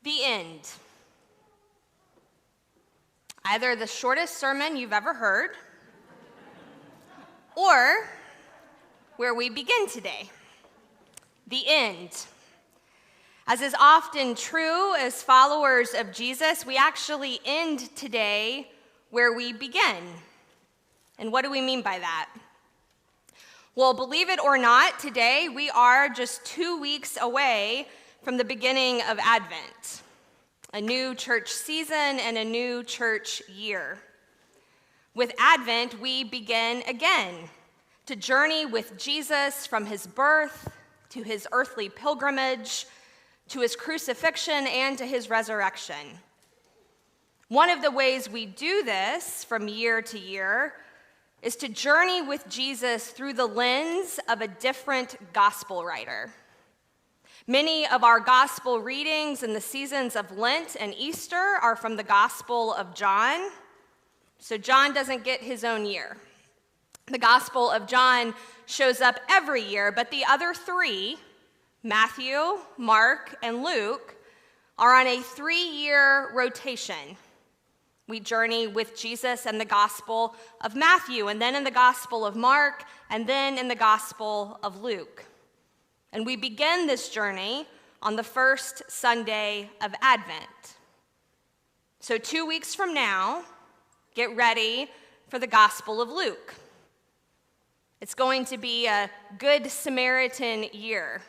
The end. Either the shortest sermon you've ever heard, or where we begin today. The end. As is often true as followers of Jesus, we actually end today where we begin. And what do we mean by that? Well, believe it or not, today we are just 2 weeks away from the beginning of Advent, a new church season and a new church year. With Advent, we begin again to journey with Jesus from his birth to his earthly pilgrimage, to his crucifixion, and to his resurrection. One of the ways we do this from year to year is to journey with Jesus through the lens of a different gospel writer. Many of our gospel readings in the seasons of Lent and Easter are from the Gospel of John. So John doesn't get his own year. The Gospel of John shows up every year, but the other three, Matthew, Mark, and Luke, are on a 3-year rotation. We journey with Jesus in the Gospel of Matthew, and then in the Gospel of Mark, and then in the Gospel of Luke. And we begin this journey on the first Sunday of Advent. So 2 weeks from now, get ready for the Gospel of Luke. It's going to be a Good Samaritan year,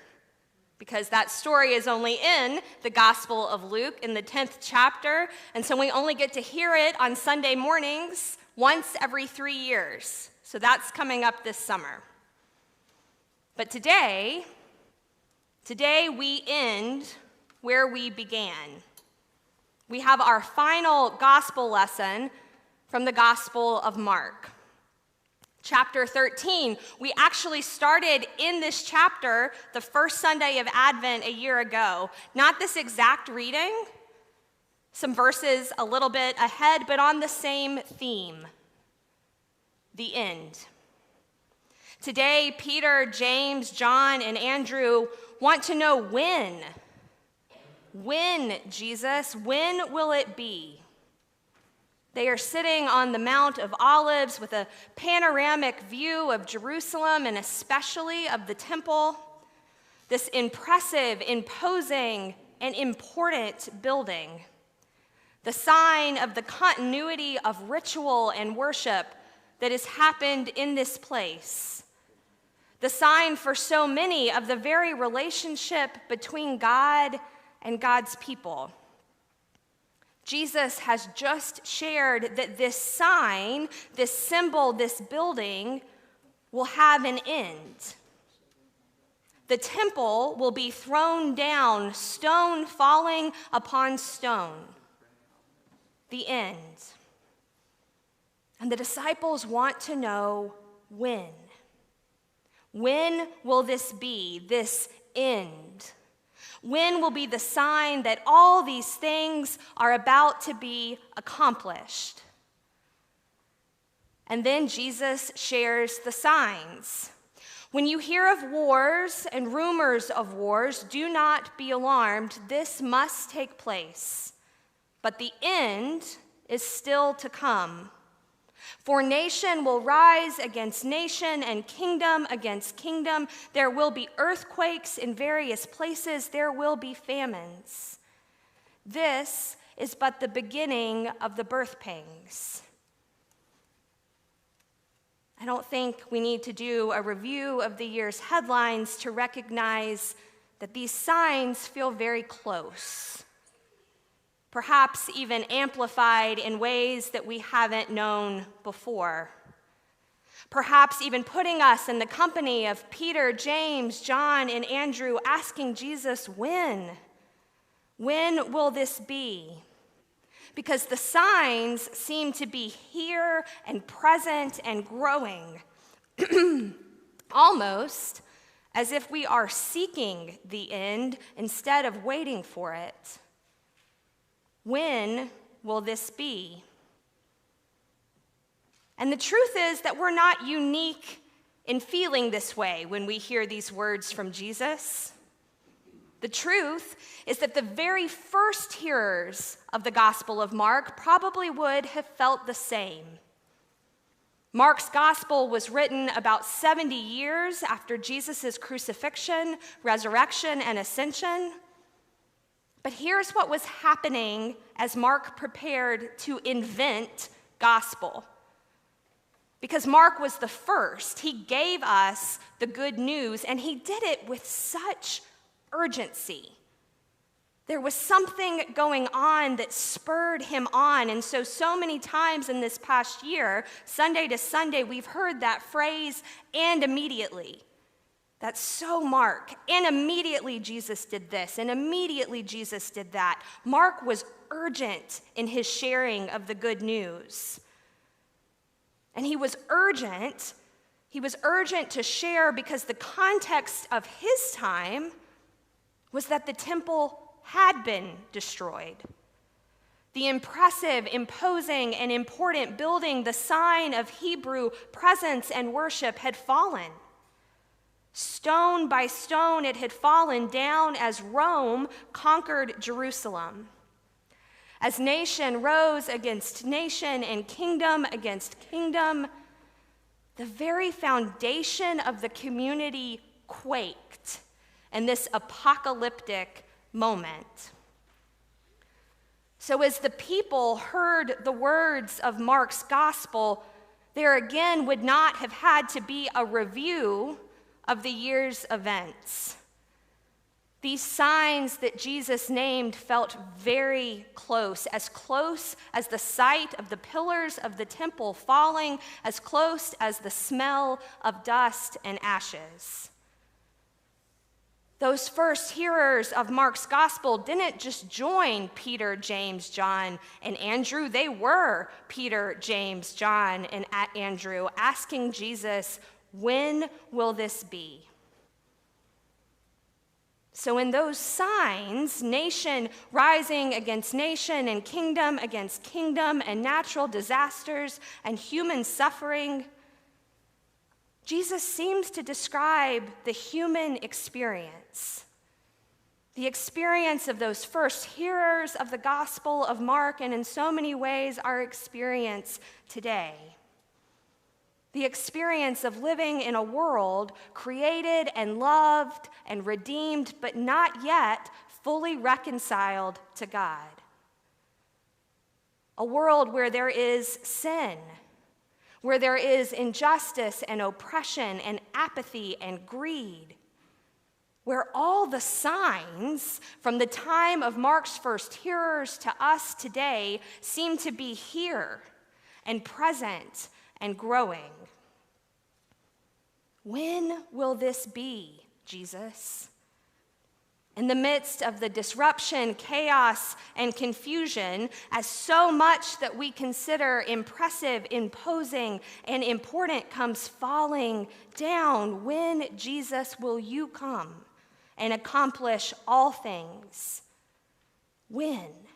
because that story is only in the Gospel of Luke in the 10th chapter, and so we only get to hear it on Sunday mornings once every 3 years. So that's coming up this summer. But today we end where we began. We have our final gospel lesson from the Gospel of Mark. Chapter 13, we actually started in this chapter the first Sunday of Advent a year ago. Not this exact reading, some verses a little bit ahead, but on the same theme, the end. Today, Peter, James, John, and Andrew want to know when. When, Jesus, when will it be? They are sitting on the Mount of Olives with a panoramic view of Jerusalem and especially of the temple, this impressive, imposing, and important building, the sign of the continuity of ritual and worship that has happened in this place, the sign for so many of the very relationship between God and God's people. Jesus has just shared that this sign, this symbol, this building will have an end. The temple will be thrown down, stone falling upon stone. The end. And the disciples want to know when. When will this be, this end? When will be the sign that all these things are about to be accomplished? And then Jesus shares the signs. When you hear of wars and rumors of wars, do not be alarmed. This must take place. But the end is still to come. For nation will rise against nation and kingdom against kingdom. There will be earthquakes in various places. There will be famines. This is but the beginning of the birth pangs. I don't think we need to do a review of the year's headlines to recognize that these signs feel very close. Perhaps even amplified in ways that we haven't known before. Perhaps even putting us in the company of Peter, James, John, and Andrew asking Jesus, when? When will this be? Because the signs seem to be here and present and growing, almost as if we are seeking the end instead of waiting for it. When will this be? And the truth is that we're not unique in feeling this way when we hear these words from Jesus. The truth is that the very first hearers of the Gospel of Mark probably would have felt the same. Mark's Gospel was written about 70 years after Jesus' crucifixion, resurrection, and ascension. But here's what was happening as Mark prepared to invent gospel. Because Mark was the first, he gave us the good news, and he did it with such urgency. There was something going on that spurred him on. And so many times in this past year, Sunday to Sunday, we've heard that phrase, and immediately. That's so Mark. And immediately Jesus did this, and immediately Jesus did that. Mark was urgent in his sharing of the good news. And he was urgent to share because the context of his time was that the temple had been destroyed. The impressive, imposing, and important building, the sign of Hebrew presence and worship, had fallen. Stone by stone, it had fallen down as Rome conquered Jerusalem. As nation rose against nation and kingdom against kingdom, the very foundation of the community quaked in this apocalyptic moment. So as the people heard the words of Mark's gospel, there again would not have had to be a review of the year's events. These signs that Jesus named felt very close as the sight of the pillars of the temple falling, as close as the smell of dust and ashes. Those first hearers of Mark's gospel didn't just join Peter, James, John, and Andrew. They were Peter, James, John, and Andrew, asking Jesus, "When will this be?" So in those signs, nation rising against nation and kingdom against kingdom and natural disasters and human suffering, Jesus seems to describe the human experience, the experience of those first hearers of the Gospel of Mark, and in so many ways our experience today. The experience of living in a world created and loved and redeemed, but not yet fully reconciled to God. A world where there is sin, where there is injustice and oppression and apathy and greed, where all the signs from the time of Mark's first hearers to us today seem to be here and present and growing. When will this be, Jesus? In the midst of the disruption, chaos, and confusion, as so much that we consider impressive, imposing, and important comes falling down, when, Jesus, will you come and accomplish all things? When?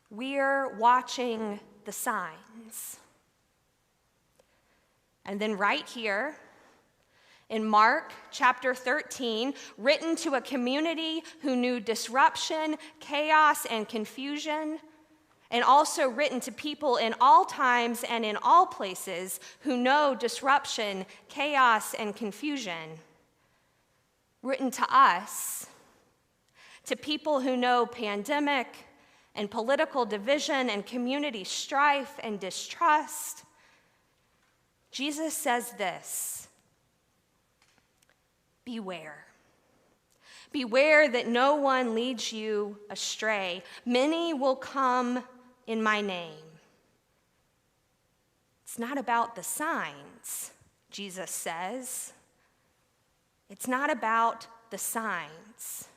We're watching the signs. And then right here, in Mark chapter 13, written to a community who knew disruption, chaos, and confusion, and also written to people in all times and in all places who know disruption, chaos, and confusion. Written to us, to people who know pandemic and political division and community strife and distrust. Jesus says this: beware. Beware that no one leads you astray. Many will come in my name. It's not about the signs, Jesus says. It's not about the signs.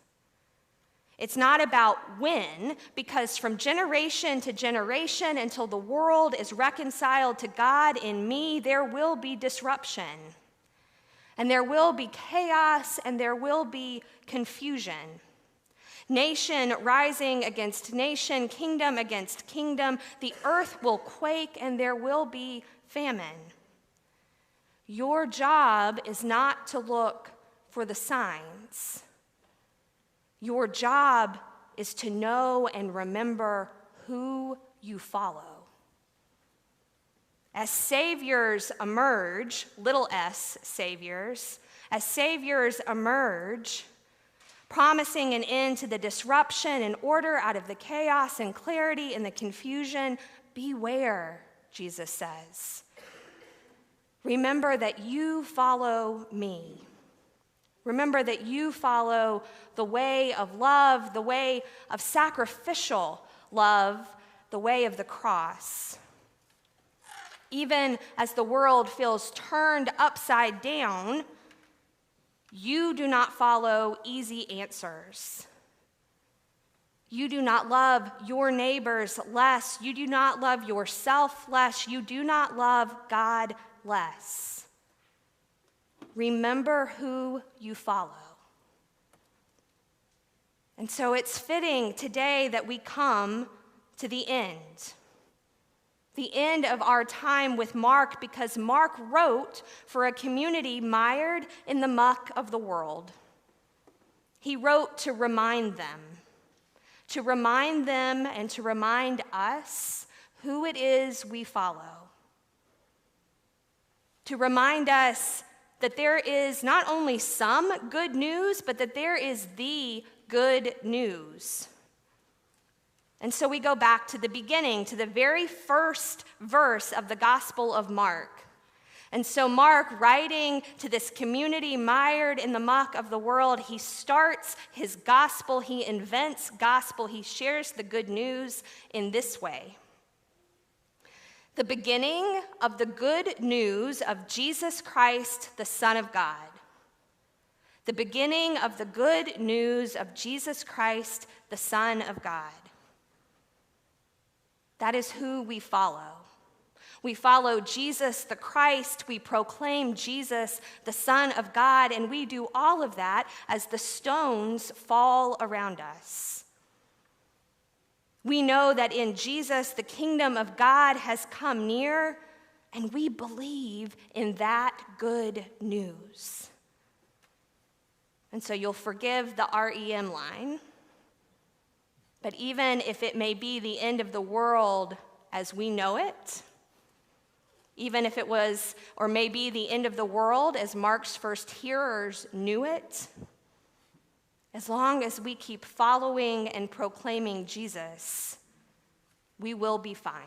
It's not about when, because from generation to generation until the world is reconciled to God in me, there will be disruption. And there will be chaos, and there will be confusion. Nation rising against nation, kingdom against kingdom. The earth will quake, and there will be famine. Your job is not to look for the signs. Your job is to know and remember who you follow. As saviors emerge, little s saviors, as saviors emerge, promising an end to the disruption and order out of the chaos and clarity and the confusion, beware, Jesus says. Remember that you follow me. Remember that you follow the way of love, the way of sacrificial love, the way of the cross. Even as the world feels turned upside down, you do not follow easy answers. You do not love your neighbors less. You do not love yourself less. You do not love God less. Remember who you follow. And so it's fitting today that we come to the end of our time with Mark, because Mark wrote for a community mired in the muck of the world. He wrote to remind them and to remind us who it is we follow. To remind us that there is not only some good news, but that there is the good news. And so we go back to the beginning, to the very first verse of the Gospel of Mark. And so Mark, writing to this community mired in the muck of the world, he starts his gospel, he invents gospel, he shares the good news in this way. The beginning of the good news of Jesus Christ, the Son of God. The beginning of the good news of Jesus Christ, the Son of God. That is who we follow. We follow Jesus the Christ. We proclaim Jesus, the Son of God, and we do all of that as the stones fall around us. We know that in Jesus, the kingdom of God has come near, and we believe in that good news. And so you'll forgive the REM line, but even if it may be the end of the world as we know it, even if it was or may be the end of the world as Mark's first hearers knew it, as long as we keep following and proclaiming Jesus, we will be fine.